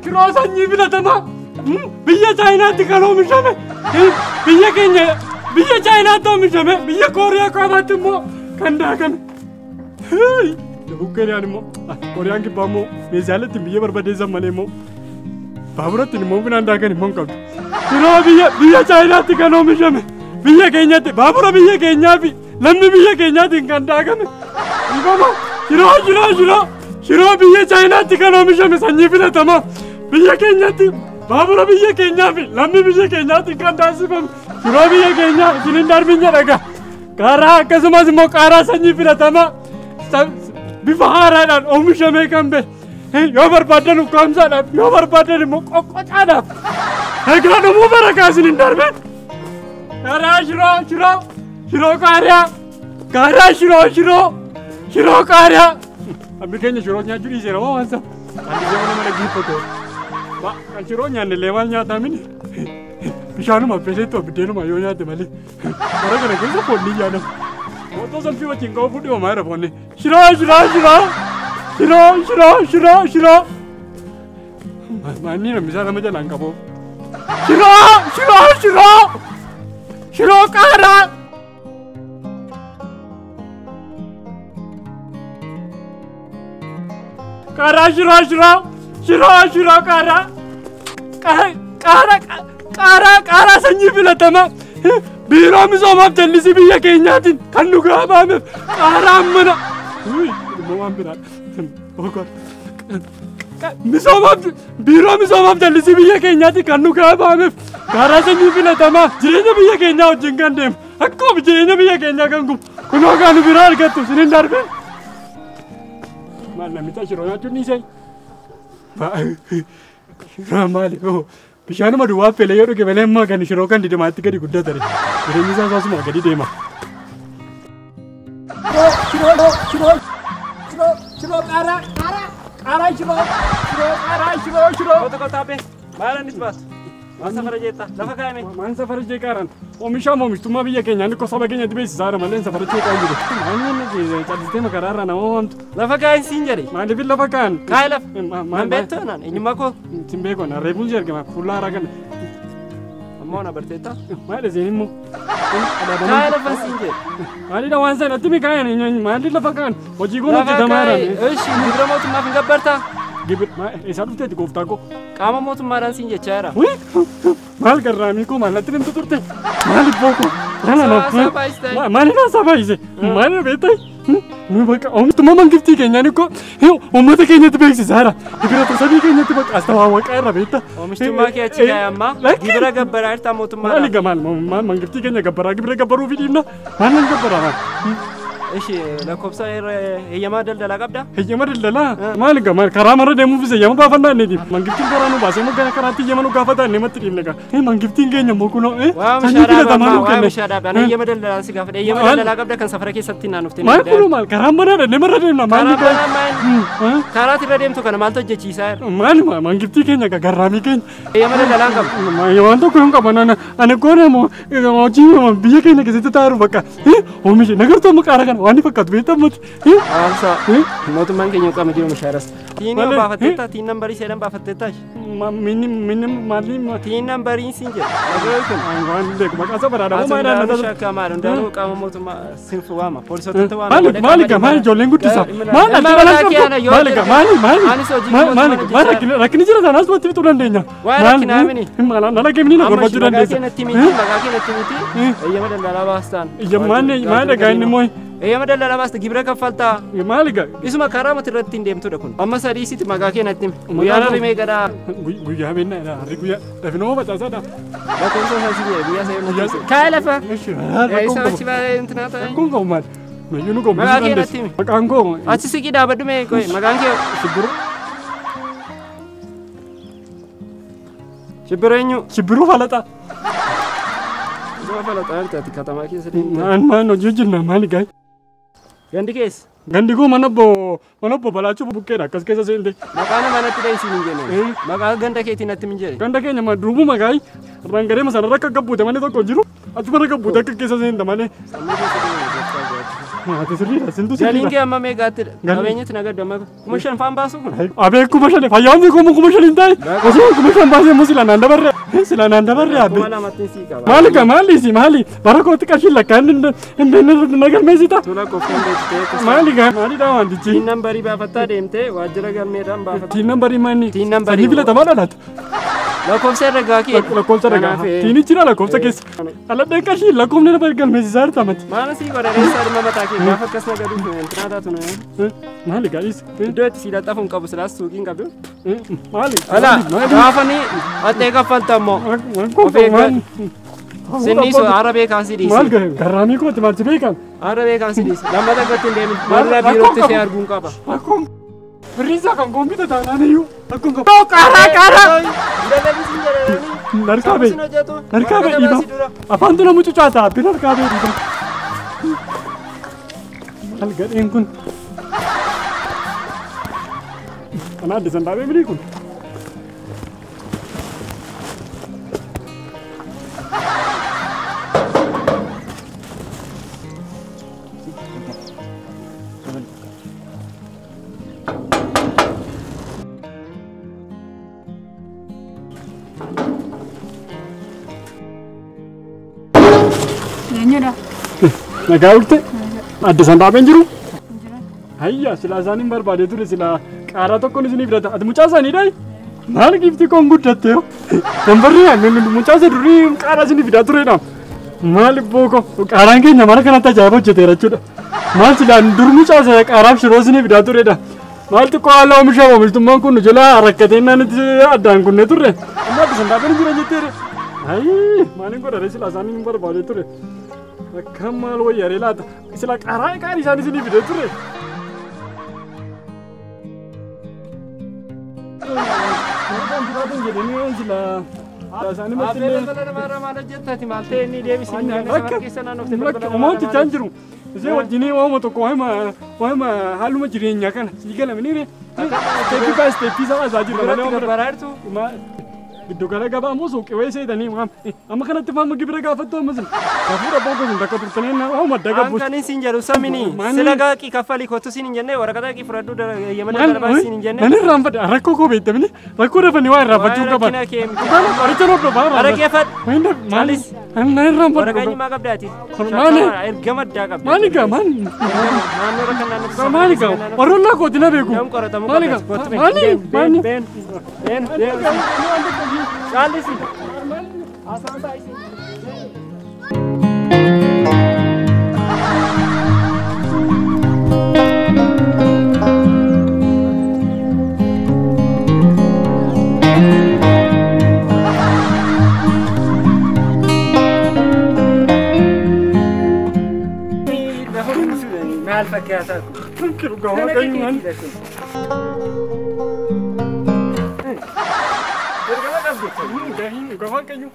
Shiro sanyi filatama. Biyya Chaayinaatti kan oomishame. Biyya keenya biyya Chaayinaatti oomishame. Biyya Kooriyaa qofaatti immoo kan daakame. Bukkeen immoo Kooriyaan kibbaa immoo meeshaalee biyya barbaadeessan malee immoo baaburatti immoo binaan daakan immoo hin qabdu. Shiroo biyya Chaayinaatti kan oomishame. Biyya keenyatti baabura biyya keenyaa fi lammi biyya keenyaatiin kan daakame. Shiroo biyya Chaayinaatti kan oomishame sanyii filatama. Biyya keenyatti baabura biyya keenyaa fi lammi biyya keenyaatiin kan taasifamu. Shiroo biyya keenyaa isiniin darbinya dhagaa. Qaaraa akkasumas immoo qaaraa sanyii filatama. Bifa haaraadhaan oomishamee kan bahe. Yoo barbaadan ukkaamsaadhaaf yoo barbaadan immoo qoqqocaadhaaf. Egaa dhumuu barakaa isiniin darbeen. Qaaraa shiroo qaariyaa. Qaaraa shiroo qaariyaa. Abbi keenya shiroo nyaachuu dhiiseera moo waan sana? Ani nama mana giiffatoo. Kan shiroo nyaanne illee maal nyaataa mini? Bishaanuma affeeseetu biddeenuma yoo nyaatte malee. Bara kana keessa foonni yaadama. Otoo salphii wajjin ka'uu fudhi homaa irra foonni. Shiroo. Maanni namni isaa nama jalaan qabuuf. Shiroo qaaraa. Qaaraa shiroo qaaraa sanyii filatama. Biiroo misoomaaf jallisii biyya keenyaatiin kan nu gaafameef qaaraan mana. Biiroo misoomaaf jallisii biyya keenyaatiin kan nu gaafameef qaaraa sanyii filatama. Jireenya biyya keenyaa wajjin kan deemu akkuma jireenya biyya keenyaa kan gubu kunoo kan biraa argattu isiniin darbeen. Maal namicha shiroo nyaachuun dhiisee? Shiroo maali? Bishaanuma duwwaa feelee yoo dhuge malee immoo kan shiroo kan didamaatti gadi guddatare. Jireenyi isaa saasuma gadi deema. Shiroo qaaraa. Kota taapee maal anis baatu? Maal safara jeetta? Lafa kaa'ame? Maal safara jee qaaraan? Oomishtummaa biyya keenyaa inni saba keenyatti beeksisaadha malee safara jee qaa'u jiru. Maal callisitee makaraarraa nama waamtu? Lafa kaa'in siin jedhe. Maaliif lafa kaa'an? Kaa'e lafa. Maal beektu naan eenyummaa koo? Siin beekoon reefuun si argama fuullaa haaraa kana. Ammoo na barteetta? Maal isiin immoo? Kaa'e lafa siin jedhe. Maalidha waan sana itti kaa'an maaliif lafa kaa'an? Hojii kun hojjetamaadhaan. Eeshi gibira mootummaaf hin gabbartaa? Isa dhufteeti gooftaa koo. Qaama mootummaadhaan siin jechaa jira. Maal garraamii koo maal natti nimtu turte? Maaliif booko? Maaliif haasaa baay'ise? Maaliif beektai? Oomishtummaa mangiftii keenyaan koo uummata keenyatti beeksisaadha. Gibira tasabii keenyatti bakka astawaawwaqaa irra beekta. Oomishtummaa kee achi gahe ammaa gibira gabbaraa jirtaa mootummaadhaan. Maali gamaan mangiftii keenya gabbaraa gibira gabbaruu fi dhiibna maal nan gabbaraa? Ishi lakkoofsa eeyyamaa daldalaa qabda? Eeyyamaa daldalaa? Maali gamaan karaa marra deemuufis eeyyama baafannaa inni mangiftiin karaa nu baasee moggaa karaatti eeyyama nu gaafataa inni matti dhiibne gaa. Mangiftiin keenya immoo kunoo sanyii filatamaa nu kenne. Eeyyama daldalaa si gaafadha. Eeyyama daldalaa qabda kan safara keessatti naannoftee. Maal kunoo maal karaan manaadha inni marra deemna maali gaa. Karaatti irra deemtu kana maaltu hojjechiisaa jira? Maali mangiftii keenya gaa garraamii keenya. Eeyyama daldalaa hin qabu. Waan tokko hin qaban ani goone hojii biyya keenya keessatti taa'u bakka oomishe nagartuu amma qaara kana waan fakkaatu beektamatti. Aalsa mootummaan keenya qaama jiru mashaaras. Tiin yoo baafatteetta tiin nambarii seedan baafatteetta. Tiin nambariin siin jedha. Waan beeku maqaa safaraadha. Ati shakkamaadha hundaanuu qaama mootummaa sinfu waama poolisootti waama. Maali ijoolleen guddisaa? Maali rakkini jira sanaas wanti bituu dandeenya. Waa rakkinaa mini. Nala keemini na gorbachuu dandeessa. Maqaa keenyatti miti eeyyama daldalaa baastaan. Maali dhagaa inni mooyi. Eeyyama daldalaa baasta gibira kaffaltaa. Maali gaa? Isuma karaa mati irratti hin deemtudha kun. Amma sadiisitti maqaa keenyatti guyyaa rimee gadhaa. Guyyaa beennaa harri guyyaa dafinoo facaasaadha. Lakkoofsa isaanii jedhe guyyaa sayyoo. Kaa'e lafa. Isa achi baay'ee intinaa ta'e. Kun ka'u maali? Mayyuu nu ka'u. Maqaa keenyatti himi. Maqaan koo. Achi siqii dhaabadhu mee qoy maqaan kee. Shibbiru. Shibbiru eenyu? Shibbiru falaxaa. Shibbiru falaxaa argati katamaa keessa deemee. Maan hojii hojjenna maali gaa'e? Gandi keessa. Gandi koo mana obbo Balaachuu bukkeedha akkas keessa seente. Maqaa nama natti dheesiin hin jenne. Maqaa ganda keetiin natti hin jenne. Ganda keenya duubuu maqaayi irraan garee masana rakka gabbuute malee tokko jiru achuma rakka gabbuute akka keessa seenta malee. Ati sirriidha sintu Jaliin sirriidha. kee amma meeqaatti qabeenyatti nagadda kuma shan faan baasu kun. Abee kuma shan fayyaamni kuma shan hin taane. Osoo kuma shan baasee immoo sila naan dabarre. Sila naan dabarre abee. Kuma lamattiin sii qaba. Maali bara kootti qarshii lakkaan hin nagalmeessita. Tula qofaan beektee. Maalidha wantichi. Tiin nambarii baafattaa deemtee waajjira galmeedhaan baafatta. Tiin nambarii maanni. Tiin nambarii. Sanyii filatamaa laata. Lakkoofsa herregaa kee. Lakkoofsa herregaa. Tiinichidha lakkoofsa keessa. Aladhee qarshii lakkoofni nama galmeessisaa jirtamati. Maana sii godhaneessaa dhimma mataa kee gaafa akkas nagaduuf entinaa taatu na. Maali gaadhis. Iddoo itti siidha xafuun qabu silaas suuqiin qabdu. Maali. Ala gaafa ni attee kaffalta immoo. Of eeggan. Sinniisu arabee kaasii dhiise. Maal garraamii kooti maal si beekan. Arabee kaasii dhiise. Lammata gatti hin deemin. Warra biirootti see arguun qaba. Akkoon birriisaa kan koompita taanaan iyyuu akkoon qaba. Qaaraa. Narkaabee dhiiba. Afaan tuna mucucaata abbi narkaabee dhiiba. Maal gadheen kun. Kana adda sandaabee bilii kun. Nagaa urte adda sandaabeen jiru. Hayya silaa isaaniin barbaadee ture silaa qaaraa tokkoon isinii fidata. Ati mucaa isaaniidha. Maal giftii koon guddatte yoo. Nambarree mucaa isa durii qaaraa isinii fidaa turedha. Maal booko qaaraan keenya mana kanatti ajaa'iba hojjeteera jechuudha. Maal silaa dur mucaa isa qaaraaf shiroo isinii fidaa turedha. Maal xiqqoo haala oomishtummaan kun jalaa rakkatee naannatti addaan kunne turre. Amma adda sandaabeen jira jetteere. Hayyi maaliin godhare silaa isaaniin barbaadee ture. Akkam maal wayyaaree laata sila qaraa qaarii isaan isinii fidee ture. Uumamtichaan jiru isee wajjinii waamuma tokko waamuma haaluma jireenyaa kana sii galamanii teeknikaa isteeppii isaa isaa jirra. Giddu gala gabaa moo suuqii wayii seetanii amma kanatti faama gibira gaafattu ammas hafuura booko sun takka turtanii waamuma adda gabbus. Kan isin jedhu samini sila gaaqii kaffalii kottu sin hin jenne waraqaa qii fudhadhu yamana darbaa sin hin jenne. Nani irraanfadhe rakkoo koo beektamini rakkoo dafanii waa irraanfachuu qaban. Qoricha noo dhabaa. Araqee fadhu. Maalis. Nani irraanfadhu. Waraqaa maa qabdaati. Maali. Ergama addaa qabda. Maali gaa maali. Naannoo rakkan naannoo. Maali gaa warrollaa kooti na beeku. Maali gaa maali. Maali. Caalisi. Asaan taa'isi. Maal fakkaata? Kiru gahaa kayumaan. Gahaa kayu.